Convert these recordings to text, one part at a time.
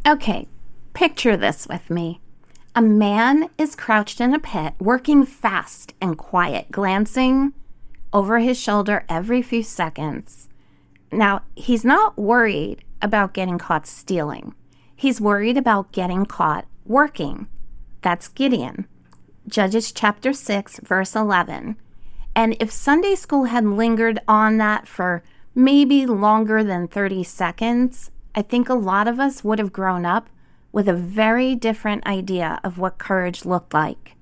Okay, picture this with me. A man is crouched in a pit, working fast and quiet, glancing over his shoulder every few seconds. Now, he's not worried about getting caught stealing. He's worried about getting caught working. That's Gideon. Judges chapter 6, verse 11. And if Sunday school had lingered on that for maybe longer than 30 seconds, I think a lot of us would have grown up with a very different idea of what courage looked like.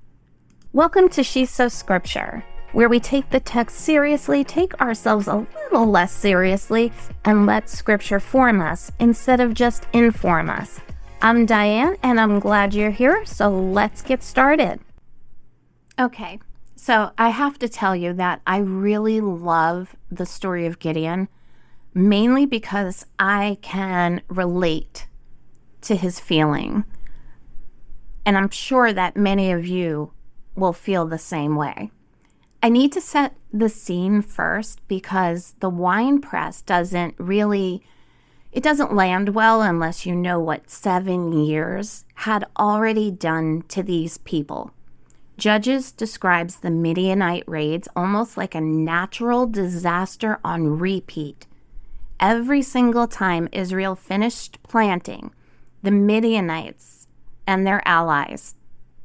Welcome to She's So Scripture, where we take the text seriously, take ourselves a little less seriously, and let Scripture form us instead of just inform us. I'm Diane, and I'm glad you're here, so let's get started. Okay, so I have to tell you that I really love the story of Gideon, mainly because I can relate to his feeling. And I'm sure that many of you will feel the same way. I need to set the scene first because the wine press doesn't land well unless you know what 7 years had already done to these people. Judges describes the Midianite raids almost like a natural disaster on repeat. Every single time Israel finished planting, the Midianites and their allies,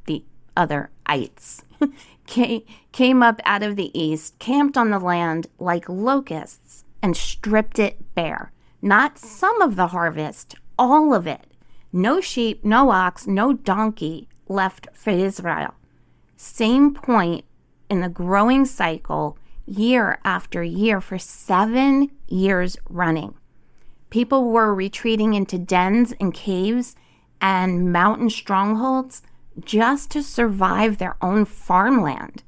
the other ites, came up out of the east, camped on the land like locusts, and stripped it bare. Not some of the harvest, all of it. No sheep, no ox, no donkey left for Israel. Same point in the growing cycle, year after year, for 7 years running. People were retreating into dens and caves and mountain strongholds just to survive their own farmland.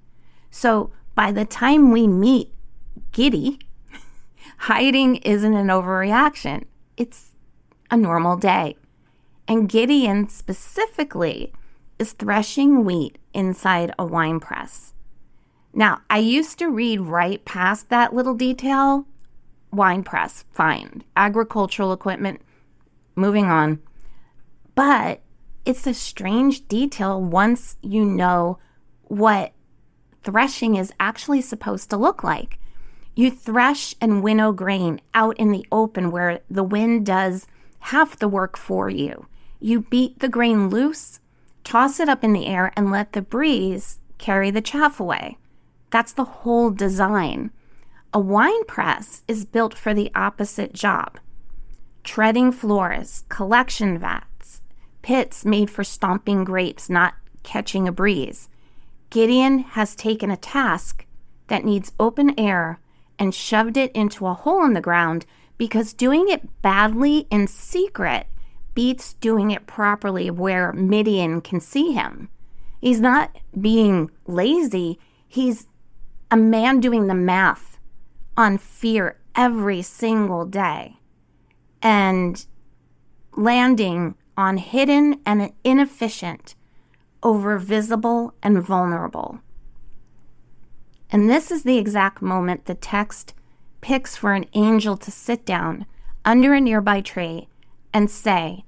So by the time we meet Gideon, hiding isn't an overreaction. It's a normal day. And Gideon specifically is threshing wheat inside a wine press. Now, I used to read right past that little detail. Wine press, fine. Agricultural equipment, moving on. But it's a strange detail once you know what threshing is actually supposed to look like. You thresh and winnow grain out in the open where the wind does half the work for you. You beat the grain loose, toss it up in the air, and let the breeze carry the chaff away. That's the whole design. A wine press is built for the opposite job. Treading floors, collection vats, pits made for stomping grapes, not catching a breeze. Gideon has taken a task that needs open air and shoved it into a hole in the ground because doing it badly in secret beats doing it properly where Midian can see him. He's not being lazy. He's a man doing the math on fear every single day and landing on hidden and inefficient over visible and vulnerable. And this is the exact moment the text picks for an angel to sit down under a nearby tree and say,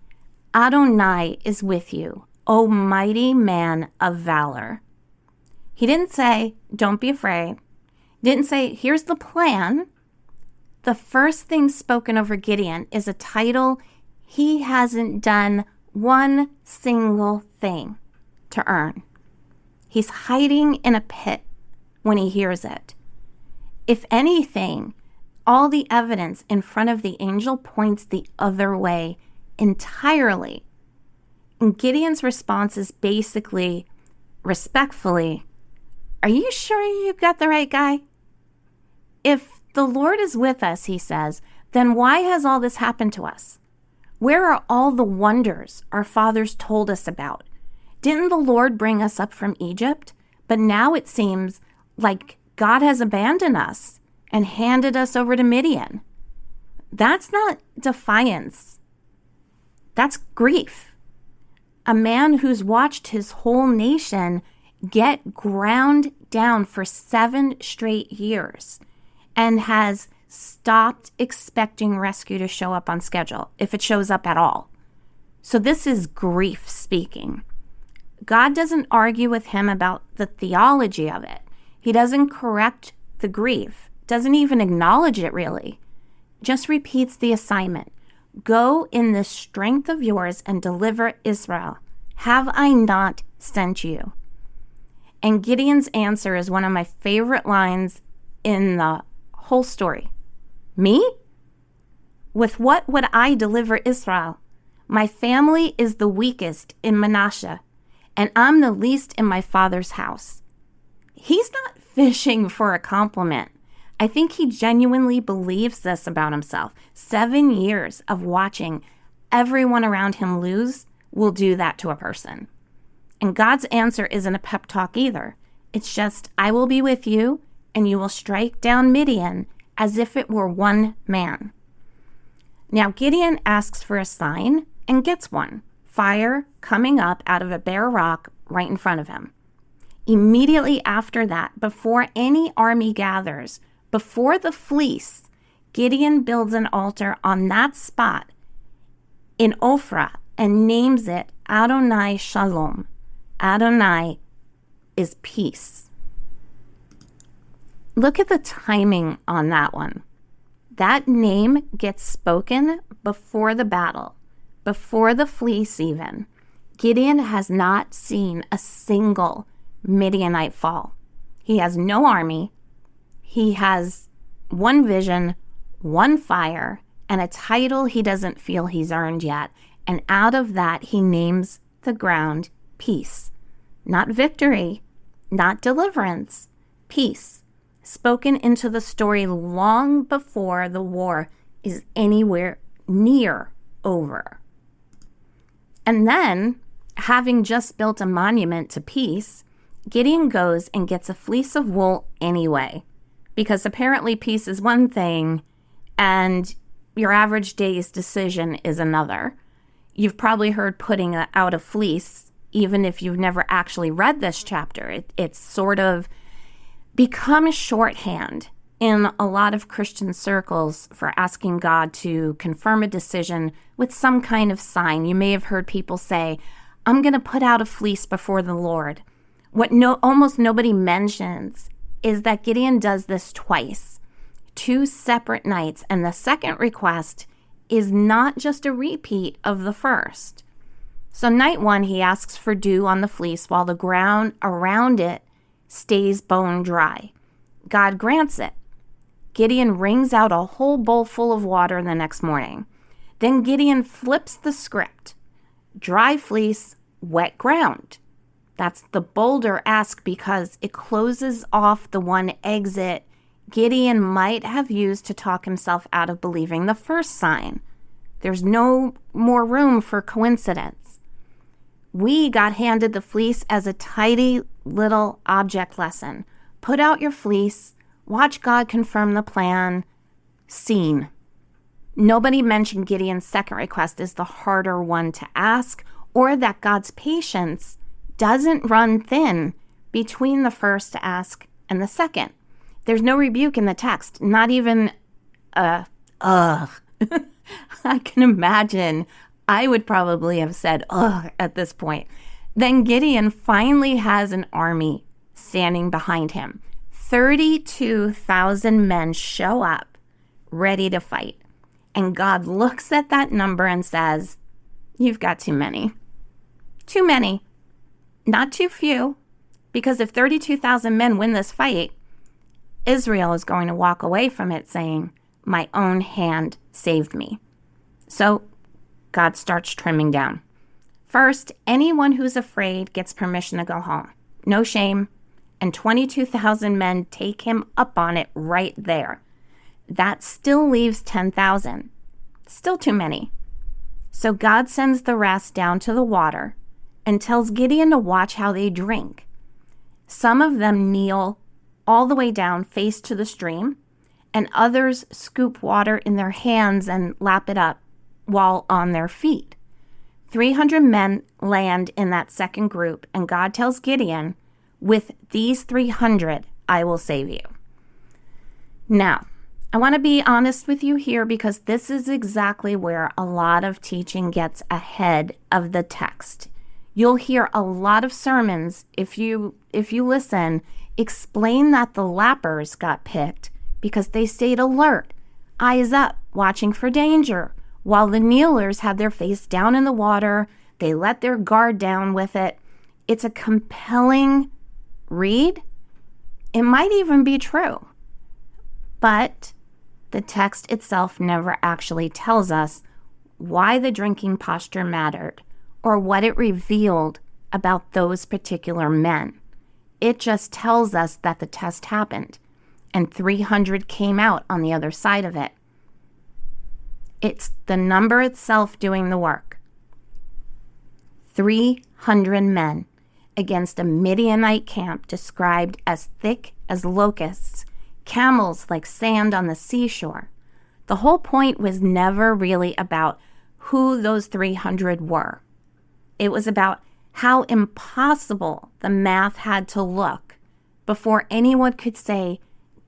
Adonai is with you, O mighty man of valor. He didn't say, don't be afraid. Didn't say, here's the plan. The first thing spoken over Gideon is a title he hasn't done one single thing to earn. He's hiding in a pit when he hears it. If anything, all the evidence in front of the angel points the other way entirely. And Gideon's response is basically, respectfully, are you sure you got the right guy? If the Lord is with us, he says, then why has all this happened to us? Where are all the wonders our fathers told us about? Didn't the Lord bring us up from Egypt? But now it seems like God has abandoned us and handed us over to Midian. That's not defiance. That's grief. A man who's watched his whole nation get ground down for 7 straight years and has stopped expecting rescue to show up on schedule, if it shows up at all. So this is grief speaking. God doesn't argue with him about the theology of it. He doesn't correct the grief, doesn't even acknowledge it really. Just repeats the assignment. Go in the strength of yours and deliver Israel. Have I not sent you? And Gideon's answer is one of my favorite lines in the whole story. Me? With what would I deliver Israel? My family is the weakest in Manasseh, and I'm the least in my father's house. He's not fishing for a compliment. I think he genuinely believes this about himself. 7 years of watching everyone around him lose will do that to a person. And God's answer isn't a pep talk either. It's just, I will be with you, and you will strike down Midian as if it were one man. Now Gideon asks for a sign and gets one. Fire coming up out of a bare rock right in front of him. Immediately after that, before any army gathers, before the fleece, Gideon builds an altar on that spot in Ophrah and names it Adonai Shalom. Adonai is peace. Look at the timing on that one. That name gets spoken before the battle, before the fleece even. Gideon has not seen a single Midianite fall. He has no army. He has one vision, one fire, and a title he doesn't feel he's earned yet. And out of that, he names the ground peace. Not victory, not deliverance, peace. Spoken into the story long before the war is anywhere near over. And then, having just built a monument to peace, Gideon goes and gets a fleece of wool anyway, because apparently peace is one thing and your average day's decision is another. You've probably heard putting out a fleece, even if you've never actually read this chapter. It's sort of become shorthand in a lot of Christian circles for asking God to confirm a decision with some kind of sign. You may have heard people say, I'm going to put out a fleece before the Lord. What almost nobody mentions is that Gideon does this twice, 2 separate nights, and the second request is not just a repeat of the first. So night 1, he asks for dew on the fleece while the ground around it stays bone dry. God grants it. Gideon wrings out a whole bowl full of water the next morning. Then Gideon flips the script. Dry fleece, wet ground. That's the bolder ask because it closes off the one exit Gideon might have used to talk himself out of believing the first sign. There's no more room for coincidence. We got handed the fleece as a tidy little object lesson. Put out your fleece, watch God confirm the plan, scene. Nobody mentioned Gideon's second request is the harder one to ask, or that God's patience doesn't run thin between the first ask and the second. There's no rebuke in the text, not even I can imagine I would probably have said ugh at this point. Then Gideon finally has an army standing behind him. 32,000 men show up ready to fight. And God looks at that number and says, you've got too many. Too many. Not too few. Because if 32,000 men win this fight, Israel is going to walk away from it saying, my own hand saved me. So God starts trimming down. First, anyone who's afraid gets permission to go home. No shame. And 22,000 men take him up on it right there. That still leaves 10,000. Still too many. So God sends the rest down to the water and tells Gideon to watch how they drink. Some of them kneel all the way down, face to the stream, and others scoop water in their hands and lap it up while on their feet. 300 men land in that second group, and God tells Gideon, with these 300, I will save you. Now, I want to be honest with you here because this is exactly where a lot of teaching gets ahead of the text. You'll hear a lot of sermons, if you listen, explain that the lappers got picked because they stayed alert, eyes up, watching for danger, while the kneelers had their face down in the water. They let their guard down with it. It's a compelling read. It might even be true, but the text itself never actually tells us why the drinking posture mattered or what it revealed about those particular men. It just tells us that the test happened and 300 came out on the other side of it. It's the number itself doing the work. 300 men against a Midianite camp described as thick as locusts, camels like sand on the seashore. The whole point was never really about who those 300 were. It was about how impossible the math had to look before anyone could say,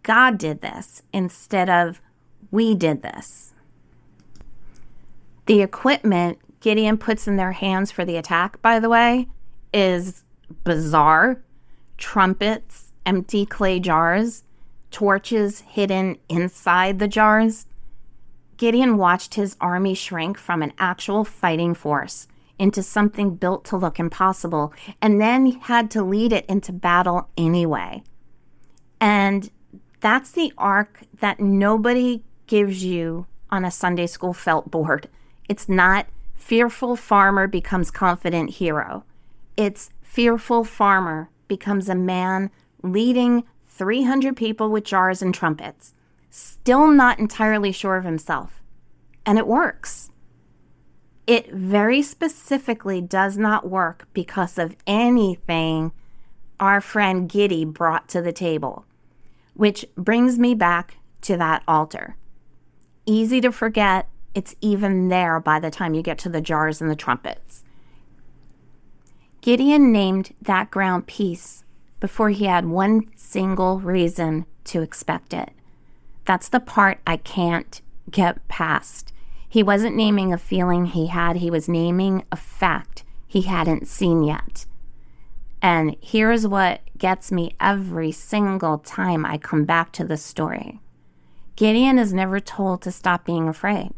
God did this instead of we did this. The equipment Gideon puts in their hands for the attack, by the way, is bizarre. Trumpets, empty clay jars, torches hidden inside the jars. Gideon watched his army shrink from an actual fighting force into something built to look impossible, and then had to lead it into battle anyway. And that's the arc that nobody gives you on a Sunday school felt board. It's not fearful farmer becomes confident hero. It's fearful farmer becomes a man leading 300 people with jars and trumpets, still not entirely sure of himself. And it works. It very specifically does not work because of anything our friend Giddy brought to the table, which brings me back to that altar. Easy to forget, it's even there by the time you get to the jars and the trumpets. Gideon named that ground peace before he had one single reason to expect it. That's the part I can't get past. He wasn't naming a feeling he had. He was naming a fact he hadn't seen yet. And here's what gets me every single time I come back to this story. Gideon is never told to stop being afraid.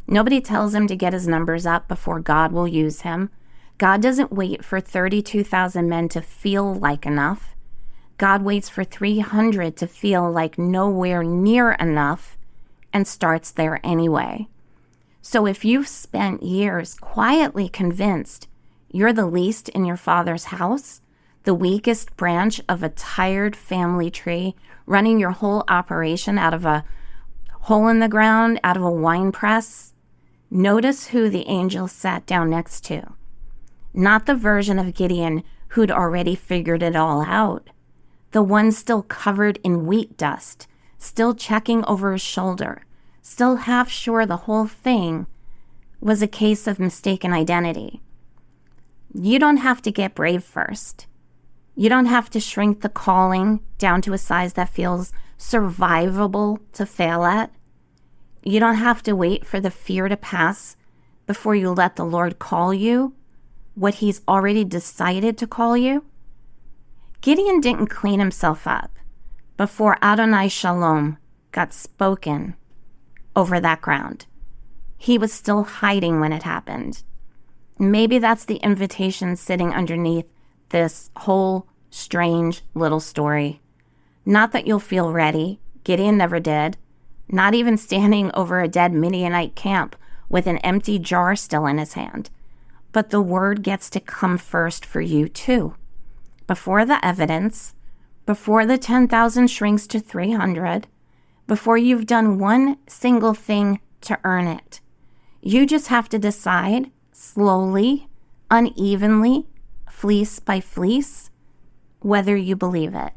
Nobody tells him to get his numbers up before God will use him. God doesn't wait for 32,000 men to feel like enough. God waits for 300 to feel like nowhere near enough and starts there anyway. So if you've spent years quietly convinced you're the least in your father's house, the weakest branch of a tired family tree, running your whole operation out of a hole in the ground, out of a wine press, notice who the angel sat down next to. Not the version of Gideon who'd already figured it all out. The one still covered in wheat dust, still checking over his shoulder, still half sure the whole thing was a case of mistaken identity. You don't have to get brave first. You don't have to shrink the calling down to a size that feels survivable to fail at. You don't have to wait for the fear to pass before you let the Lord call you what he's already decided to call you. Gideon didn't clean himself up before Adonai Shalom got spoken over that ground. He was still hiding when it happened. Maybe that's the invitation sitting underneath this whole strange little story. Not that you'll feel ready. Gideon never did. Not even standing over a dead Midianite camp with an empty jar still in his hand. But the word gets to come first for you too. Before the evidence, before the 10,000 shrinks to 300, before you've done one single thing to earn it. You just have to decide slowly, unevenly, fleece by fleece, whether you believe it.